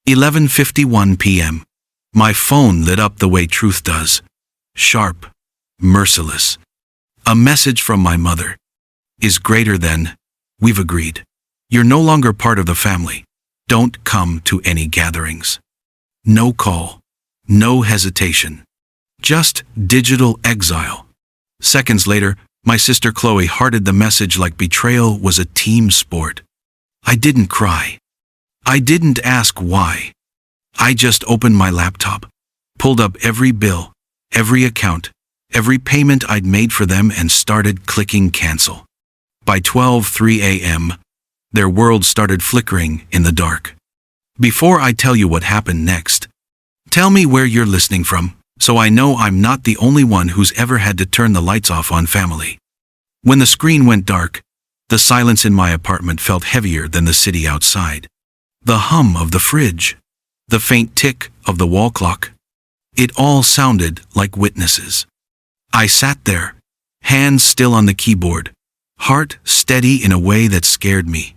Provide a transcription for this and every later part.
11:51 p.m. My phone lit up the way truth does. Sharp, merciless. A message from my mother. Is greater than. We've agreed. You're no longer part of the family. Don't come to any gatherings. No call. No hesitation. Just digital exile. Seconds later, my sister Chloe hearted the message like betrayal was a team sport. I didn't cry. I didn't ask why. I just opened my laptop, pulled up every bill, every account, every payment I'd made for them and started clicking cancel. By 12:03 a.m., their world started flickering in the dark. Before I tell you what happened next, tell me where you're listening from, so I know I'm not the only one who's ever had to turn the lights off on family. When the screen went dark, the silence in my apartment felt heavier than the city outside. The hum of the fridge, the faint tick of the wall clock. It all sounded like witnesses. I sat there, hands still on the keyboard, heart steady in a way that scared me.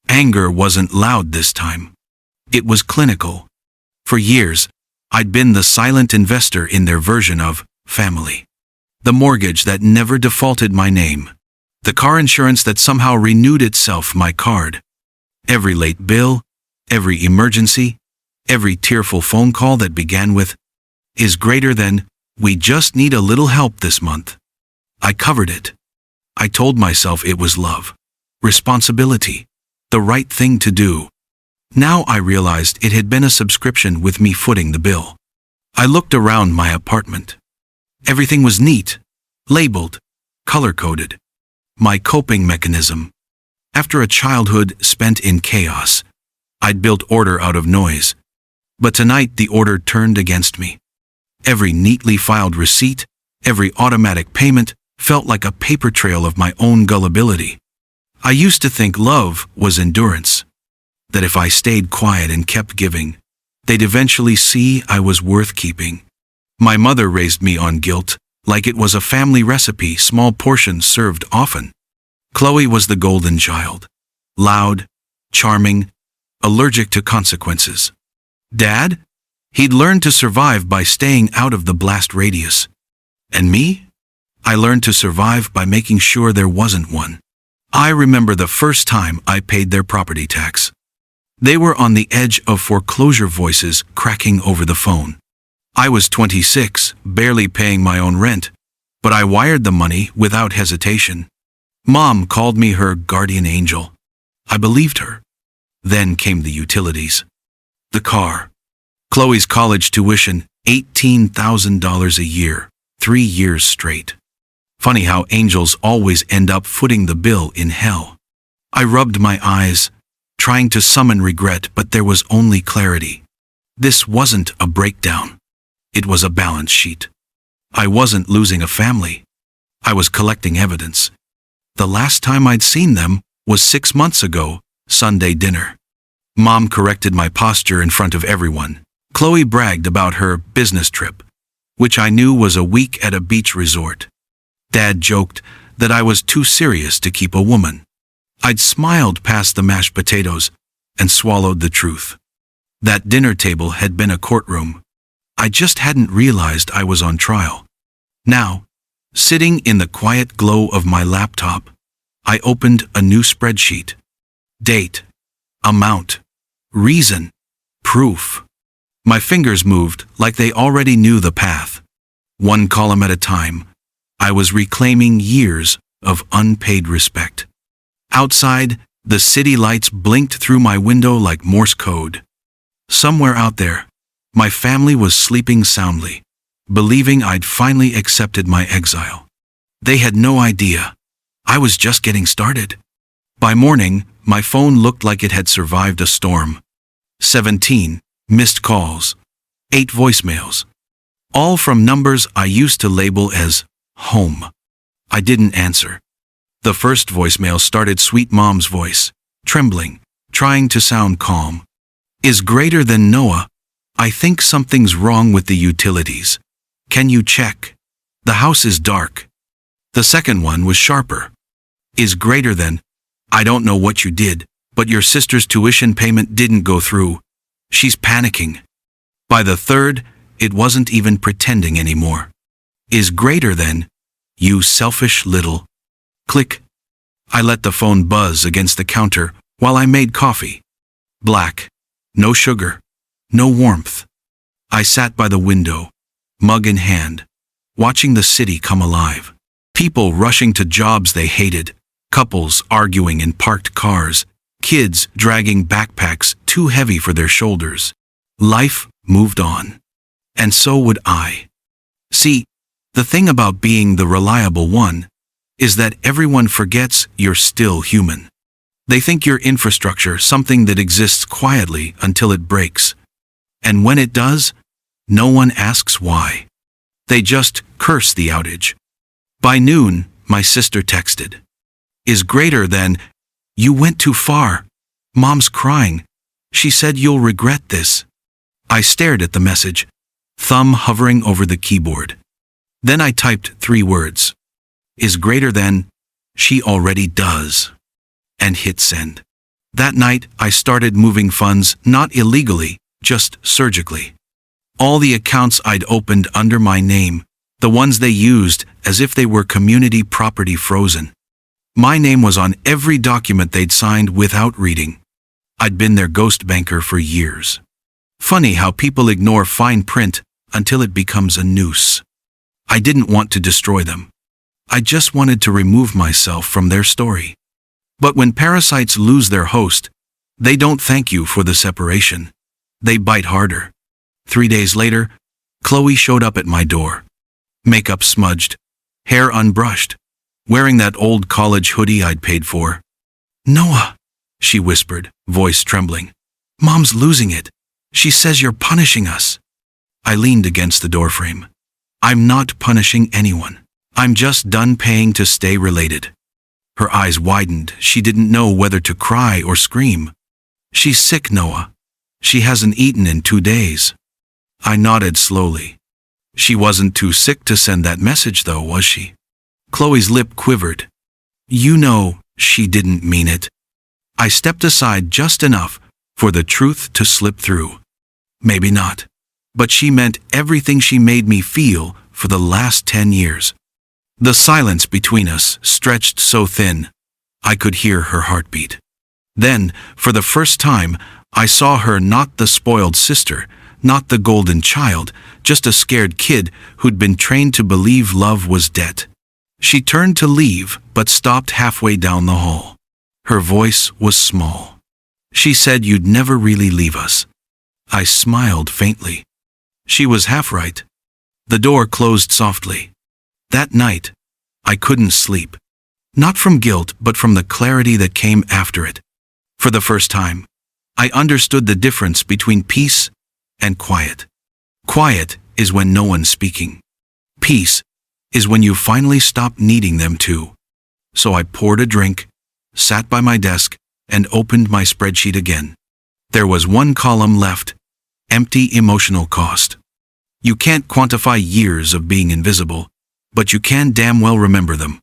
Anger wasn't loud this time. It was clinical. For years, I'd been the silent investor in their version of family. The mortgage that never defaulted my name. The car insurance that somehow renewed itself my card. Every late bill, every emergency, every tearful phone call that began with, is greater than, we just need a little help this month. I covered it. I told myself it was love, responsibility, the right thing to do. Now I realized it had been a subscription with me footing the bill. I looked around my apartment. Everything was neat, labeled, color-coded. My coping mechanism. After a childhood spent in chaos, I'd built order out of noise. But tonight the order turned against me. Every neatly filed receipt, every automatic payment, felt like a paper trail of my own gullibility. I used to think love was endurance. That if I stayed quiet and kept giving, they'd eventually see I was worth keeping. My mother raised me on guilt, like it was a family recipe, small portions served often. Chloe was the golden child. Loud, charming, allergic to consequences. Dad? He'd learned to survive by staying out of the blast radius. And me? I learned to survive by making sure there wasn't one. I remember the first time I paid their property tax. They were on the edge of foreclosure voices cracking over the phone. I was 26, barely paying my own rent, but I wired the money without hesitation. Mom called me her guardian angel. I believed her. Then came the utilities. The car. Chloe's college tuition, $18,000 a year, 3 years straight. Funny how angels always end up footing the bill in hell. I rubbed my eyes, trying to summon regret, but there was only clarity. This wasn't a breakdown. It was a balance sheet. I wasn't losing a family. I was collecting evidence. The last time I'd seen them was 6 months ago, Sunday dinner. Mom corrected my posture in front of everyone. Chloe bragged about her business trip, which I knew was a week at a beach resort. Dad joked that I was too serious to keep a woman. I'd smiled past the mashed potatoes and swallowed the truth. That dinner table had been a courtroom. I just hadn't realized I was on trial. Now, sitting in the quiet glow of my laptop, I opened a new spreadsheet. Date, amount, reason, proof. My fingers moved like they already knew the path. One column at a time, I was reclaiming years of unpaid respect. Outside, the city lights blinked through my window like Morse code. Somewhere out there, my family was sleeping soundly, believing I'd finally accepted my exile. They had no idea. I was just getting started. By morning, my phone looked like it had survived a storm. 17 missed calls, 8 voicemails, all from numbers I used to label as home. I didn't answer. The first voicemail started sweet mom's voice, trembling, trying to sound calm. Is greater than Noah. I think something's wrong with the utilities. Can you check? The house is dark. The second one was sharper. Is greater than, I don't know what you did, but your sister's tuition payment didn't go through. She's panicking. By the third, it wasn't even pretending anymore. Is greater than, you selfish little. Click. I let the phone buzz against the counter while I made coffee. Black. No sugar. No warmth. I sat by the window, mug in hand, watching the city come alive. People rushing to jobs they hated, couples arguing in parked cars, kids dragging backpacks too heavy for their shoulders. Life moved on. And so would I. See, the thing about being the reliable one is that everyone forgets you're still human. They think your infrastructure something that exists quietly until it breaks. And when it does, no one asks why. They just curse the outage. By noon, my sister texted. Is greater than, you went too far. Mom's crying. She said you'll regret this. I stared at the message, thumb hovering over the keyboard. Then I typed 3 words. Is greater than, she already does. And hit send. That night, I started moving funds not illegally, just surgically. All the accounts I'd opened under my name, the ones they used as if they were community property frozen. My name was on every document they'd signed without reading. I'd been their ghost banker for years. Funny how people ignore fine print until it becomes a noose. I didn't want to destroy them. I just wanted to remove myself from their story. But when parasites lose their host, they don't thank you for the separation. They bite harder. 3 days later, Chloe showed up at my door. Makeup smudged, hair unbrushed, wearing that old college hoodie I'd paid for. Noah, she whispered, voice trembling. Mom's losing it. She says you're punishing us. I leaned against the doorframe. I'm not punishing anyone. I'm just done paying to stay related. Her eyes widened. She didn't know whether to cry or scream. She's sick, Noah. She hasn't eaten in 2 days. I nodded slowly. She wasn't too sick to send that message though, was she? Chloe's lip quivered. You know, she didn't mean it. I stepped aside just enough for the truth to slip through. Maybe not. But she meant everything she made me feel for the last 10 years. The silence between us stretched so thin, I could hear her heartbeat. Then, for the first time, I saw her not the spoiled sister, not the golden child, just a scared kid who'd been trained to believe love was debt. She turned to leave, but stopped halfway down the hall. Her voice was small. She said you'd never really leave us. I smiled faintly. She was half right. The door closed softly. That night, I couldn't sleep. Not from guilt, but from the clarity that came after it. For the first time, I understood the difference between peace and quiet. Quiet is when no one's speaking. Peace is when you finally stop needing them to. So I poured a drink, sat by my desk, and opened my spreadsheet again. There was one column left, empty emotional cost. You can't quantify years of being invisible, but you can damn well remember them.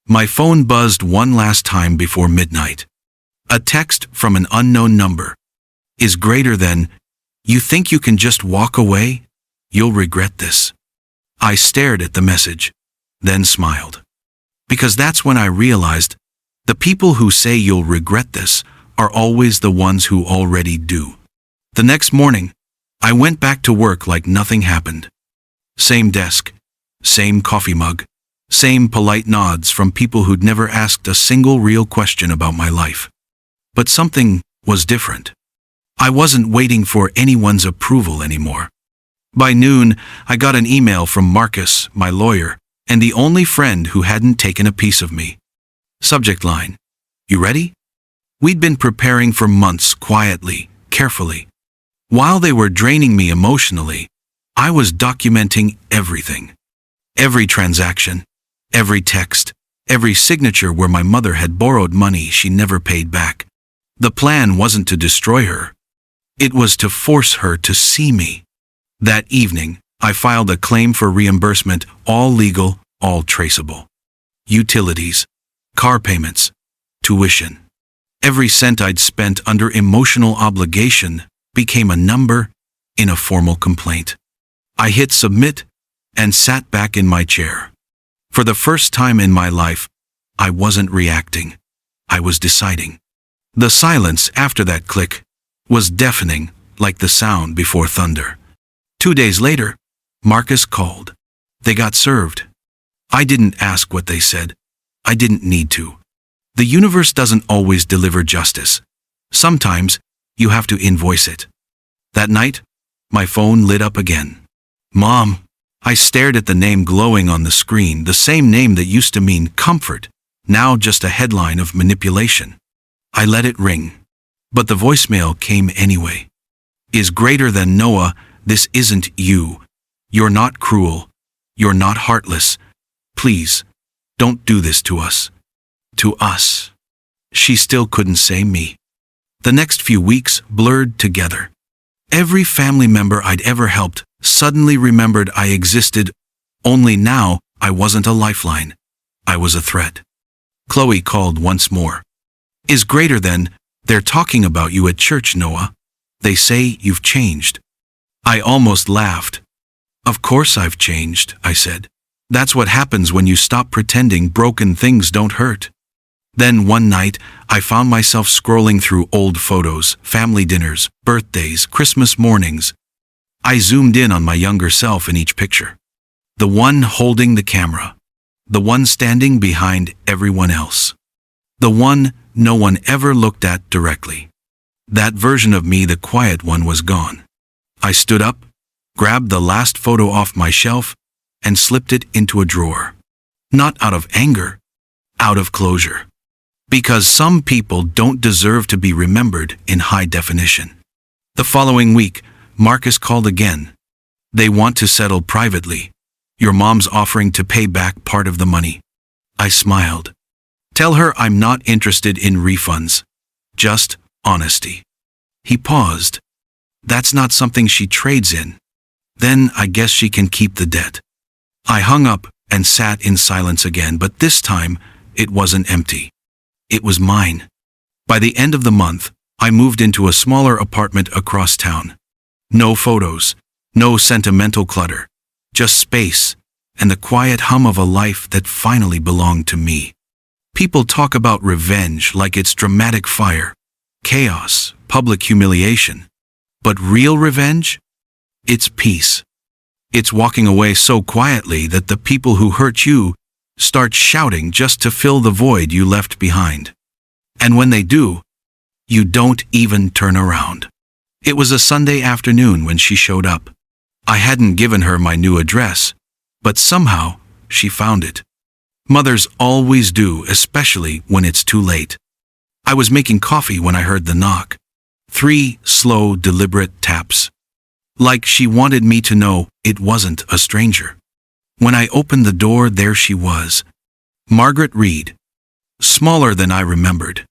My phone buzzed one last time before midnight. A text from an unknown number. Is greater than, you think you can just walk away? You'll regret this. I stared at the message, then smiled. Because that's when I realized the people who say you'll regret this are always the ones who already do. The next morning, I went back to work like nothing happened. Same desk, same coffee mug, same polite nods from people who'd never asked a single real question about my life. But something was different. I wasn't waiting for anyone's approval anymore. By noon, I got an email from Marcus, my lawyer, and the only friend who hadn't taken a piece of me. Subject line: You ready? We'd been preparing for months quietly, carefully. While they were draining me emotionally, I was documenting everything. Every transaction, every text, every signature where my mother had borrowed money she never paid back. The plan wasn't to destroy her. It was to force her to see me. That evening, I filed a claim for reimbursement, all legal, all traceable. Utilities, car payments, tuition. Every cent I'd spent under emotional obligation became a number in a formal complaint. I hit submit and sat back in my chair. For the first time in my life, I wasn't reacting. I was deciding. The silence after that click was deafening, like the sound before thunder. 2 days later, Marcus called. They got served. I didn't ask what they said. I didn't need to. The universe doesn't always deliver justice. Sometimes, you have to invoice it. That night, my phone lit up again. Mom. I stared at the name glowing on the screen, the same name that used to mean comfort, now just a headline of manipulation. I let it ring. But the voicemail came anyway. Is greater than Noah, this isn't you. You're not cruel. You're not heartless. Please, don't do this to us. To us. She still couldn't say me. The next few weeks blurred together. Every family member I'd ever helped suddenly remembered I existed, only now I wasn't a lifeline. I was a threat. Chloe called once more. Is greater than, they're talking about you at church, Noah. They say you've changed. I almost laughed. Of course I've changed, I said. That's what happens when you stop pretending broken things don't hurt. Then one night, I found myself scrolling through old photos, family dinners, birthdays, Christmas mornings. I zoomed in on my younger self in each picture. The one holding the camera. The one standing behind everyone else. The one no one ever looked at directly. That version of me, the quiet one, was gone. I stood up, grabbed the last photo off my shelf, and slipped it into a drawer. Not out of anger, out of closure. Because some people don't deserve to be remembered in high definition. The following week, Marcus called again. They want to settle privately. Your mom's offering to pay back part of the money. I smiled. Tell her I'm not interested in refunds. Just honesty. He paused. That's not something she trades in. Then I guess she can keep the debt. I hung up and sat in silence again, but this time it wasn't empty. It was mine. By the end of the month, I moved into a smaller apartment across town. No photos, no sentimental clutter, just space and the quiet hum of a life that finally belonged to me. People talk about revenge like it's dramatic fire, chaos, public humiliation. But real revenge? It's peace. It's walking away so quietly that the people who hurt you start shouting just to fill the void you left behind. And when they do, you don't even turn around. It was a Sunday afternoon when she showed up. I hadn't given her my new address, but somehow she found it. Mothers always do, especially when it's too late. I was making coffee when I heard the knock. 3 slow, deliberate taps. Like she wanted me to know it wasn't a stranger. When I opened the door, there she was. Margaret Reed. Smaller than I remembered.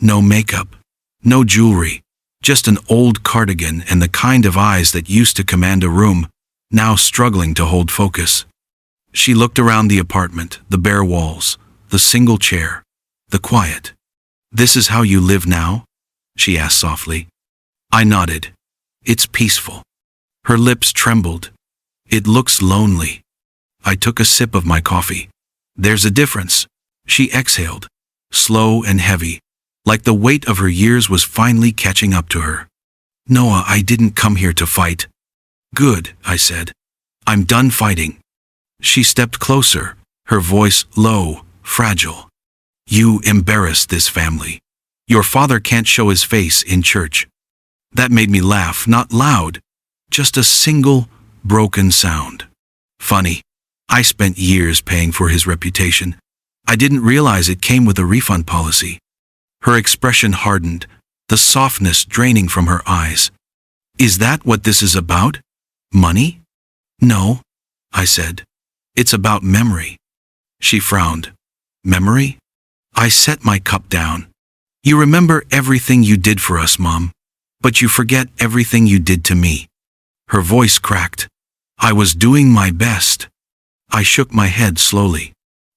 No makeup. No jewelry. Just an old cardigan and the kind of eyes that used to command a room, now struggling to hold focus. She looked around the apartment, the bare walls, the single chair, the quiet. This is how you live now? She asked softly. I nodded. It's peaceful. Her lips trembled. It looks lonely. I took a sip of my coffee. There's a difference. She exhaled, slow and heavy, like the weight of her years was finally catching up to her. Noah, I didn't come here to fight. Good, I said. I'm done fighting. She stepped closer, her voice low, fragile. You embarrassed this family. Your father can't show his face in church. That made me laugh, not loud, just a single, broken sound. Funny. I spent years paying for his reputation. I didn't realize it came with a refund policy. Her expression hardened, the softness draining from her eyes. Is that what this is about? Money? No, I said. It's about memory. She frowned. Memory? I set my cup down. You remember everything you did for us, Mom, but you forget everything you did to me. Her voice cracked. I was doing my best. I shook my head slowly.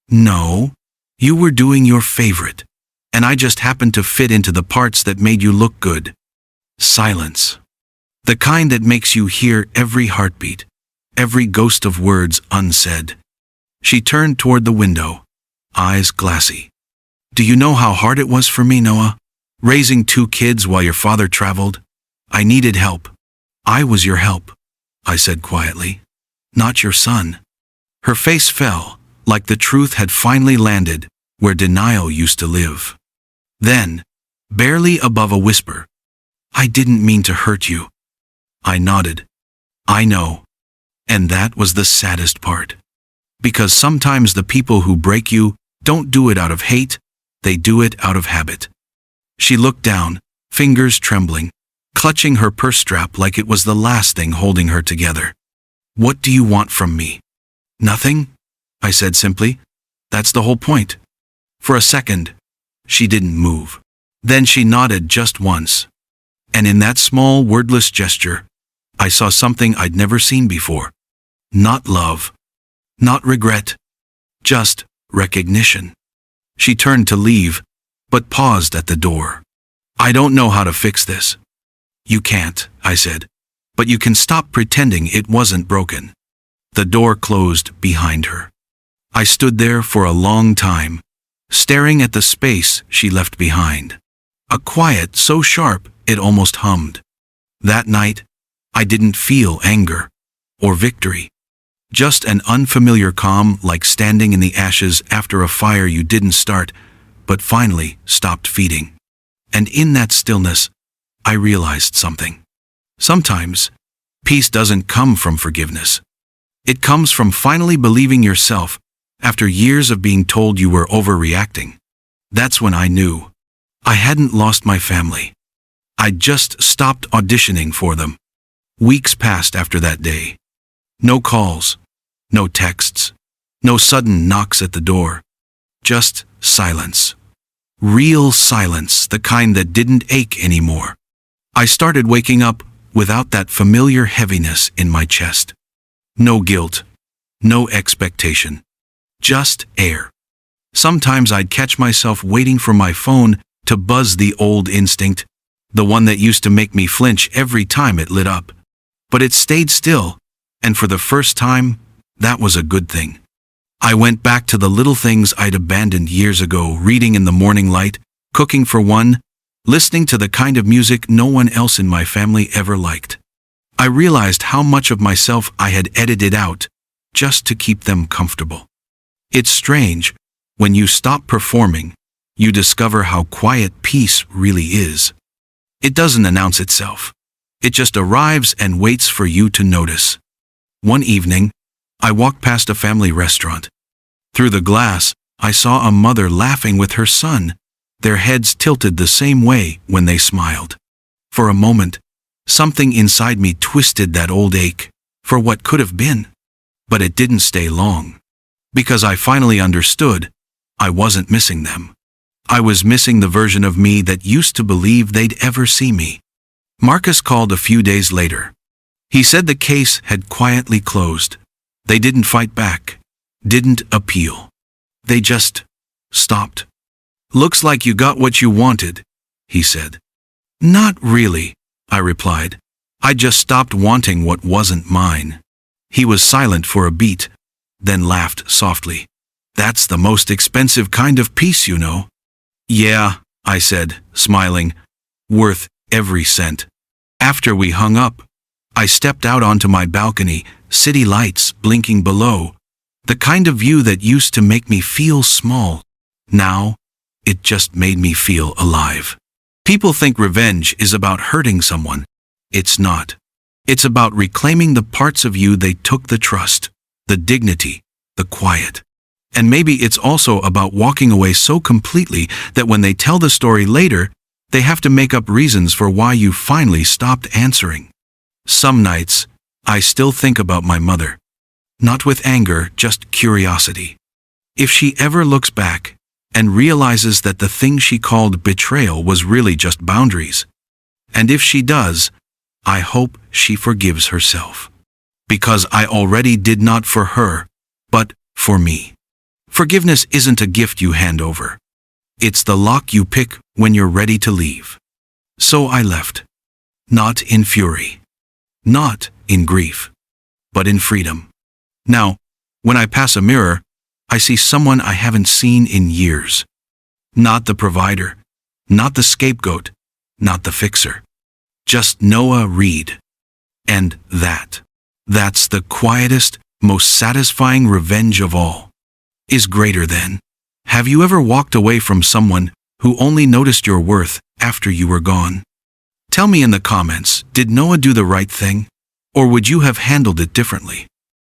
No, you were doing your favorite, and I just happened to fit into the parts that made you look good. Silence. The kind that makes you hear every heartbeat, every ghost of words unsaid. She turned toward the window, eyes glassy. Do you know how hard it was for me, Noah? Raising 2 kids while your father traveled? I needed help. I was your help, I said quietly. Not your son. Her face fell, like the truth had finally landed where denial used to live. Then, barely above a whisper, I didn't mean to hurt you. I nodded. I know. And that was the saddest part. Because sometimes the people who break you don't do it out of hate, they do it out of habit. She looked down, fingers trembling, clutching her purse strap like it was the last thing holding her together. What do you want from me? Nothing, I said simply. That's the whole point. For a second, she didn't move. Then she nodded just once. And in that small, wordless gesture, I saw something I'd never seen before. Not love. Not regret. Just recognition. She turned to leave, but paused at the door. I don't know how to fix this. You can't, I said, but you can stop pretending it wasn't broken. The door closed behind her. I stood there for a long time, staring at the space she left behind. A quiet so sharp it almost hummed. That night, I didn't feel anger or victory. Just an unfamiliar calm, like standing in the ashes after a fire you didn't start, but finally stopped feeding. And in that stillness, I realized something. Sometimes, peace doesn't come from forgiveness. It comes from finally believing yourself after years of being told you were overreacting. That's when I knew. I hadn't lost my family. I'd just stopped auditioning for them. Weeks passed after that day. No calls, no texts, no sudden knocks at the door. Just silence. Real silence, the kind that didn't ache anymore. I started waking up without that familiar heaviness in my chest. No guilt, no expectation. Just air. Sometimes I'd catch myself waiting for my phone to buzz, the old instinct, the one that used to make me flinch every time it lit up. But it stayed still, and for the first time, that was a good thing. I went back to the little things I'd abandoned years ago, reading in the morning light, cooking for one, listening to the kind of music no one else in my family ever liked. I realized how much of myself I had edited out just to keep them comfortable. It's strange, when you stop performing, you discover how quiet peace really is. It doesn't announce itself. It just arrives and waits for you to notice. One evening, I walked past a family restaurant. Through the glass, I saw a mother laughing with her son, their heads tilted the same way when they smiled. For a moment, something inside me twisted that old ache for what could have been. But it didn't stay long. Because I finally understood, I wasn't missing them. I was missing the version of me that used to believe they'd ever see me. Marcus called a few days later. He said the case had quietly closed. They didn't fight back, didn't appeal. They just stopped. Looks like you got what you wanted, he said. Not really, I replied. I just stopped wanting what wasn't mine. He was silent for a beat, then laughed softly. That's the most expensive kind of peace, you know. Yeah, I said, smiling. Worth every cent. After we hung up, I stepped out onto my balcony, city lights blinking below. The kind of view that used to make me feel small. Now, it just made me feel alive. People think revenge is about hurting someone. It's not. It's about reclaiming the parts of you they took, the trust, the dignity, the quiet. And maybe it's also about walking away so completely that when they tell the story later, they have to make up reasons for why you finally stopped answering. Some nights, I still think about my mother. Not with anger, just curiosity. If she ever looks back and realizes that the thing she called betrayal was really just boundaries. And if she does, I hope she forgives herself. Because I already did, not for her, but for me. Forgiveness isn't a gift you hand over. It's the lock you pick when you're ready to leave. So I left. Not in fury. not in grief, but in freedom. Now, when I pass a mirror, I see someone I haven't seen in years. Not the provider, not the scapegoat, not the fixer. Just Noah Reed. And that's the quietest, most satisfying revenge of all. Is greater than. Have you ever walked away from someone who only noticed your worth after you were gone? Tell me in the comments, did Noah do the right thing? Or would you have handled it differently?